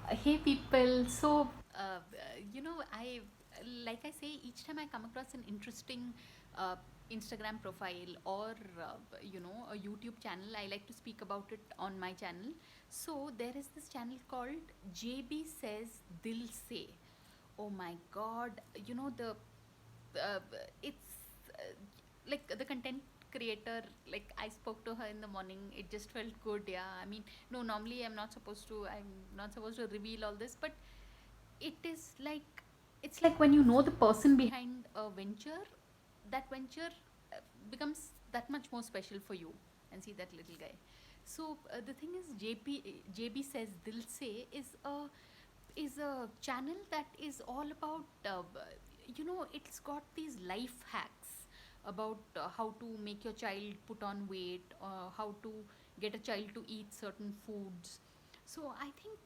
Hey people, so I like I say each time I come across an interesting uh, Instagram profile or a YouTube channel, I like to speak about it on my channel. So there is this channel called JB Says Dil Se. Oh my God, uh, it's uh, like the content creator, like I spoke to her in the morning, it just felt good. Yeah, I mean, no, normally I'm not supposed to reveal all this, but it is like, it's like when you know the person behind a venture, that venture becomes that much more special for you. And see that little guy. So the thing is, JB Says Dil Se is a channel that is all about it's got these life hacks about how to make your child put on weight, how to get a child to eat certain foods. So I think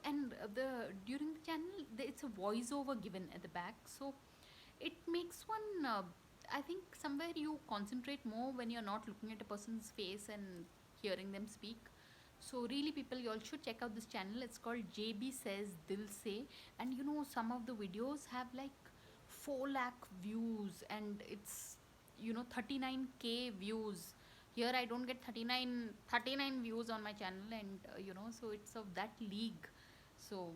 and the during the channel it's a voiceover given at the back, so it makes one I think somewhere you concentrate more when you're not looking at a person's face and hearing them speak. So really people, you all should check out this channel. It's called JB Says Dil Se. And some of the videos have like 4 lakh views, and it's 39k views. Here I don't get 39 views on my channel, and so it's of that league. So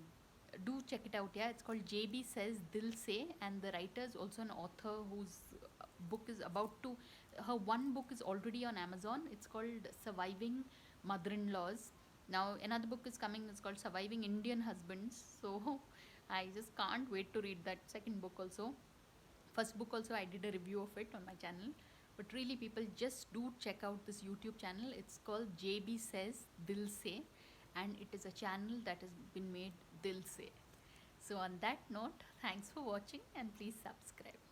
do check it out. Yeah, it's called JB Says Dil Se, and the writer is also an author whose book is about to, her one book is already on Amazon. It's called Surviving Mother-in-Laws. Now another book is coming, it's called Surviving Indian Husbands. So I just can't wait to read that second book also. First book also I did a review of it on my channel. But really people, just do check out this YouTube channel. It's called JB Says Dil Se, and it is a channel that has been made Dil Se. So on that note, thanks for watching and please subscribe.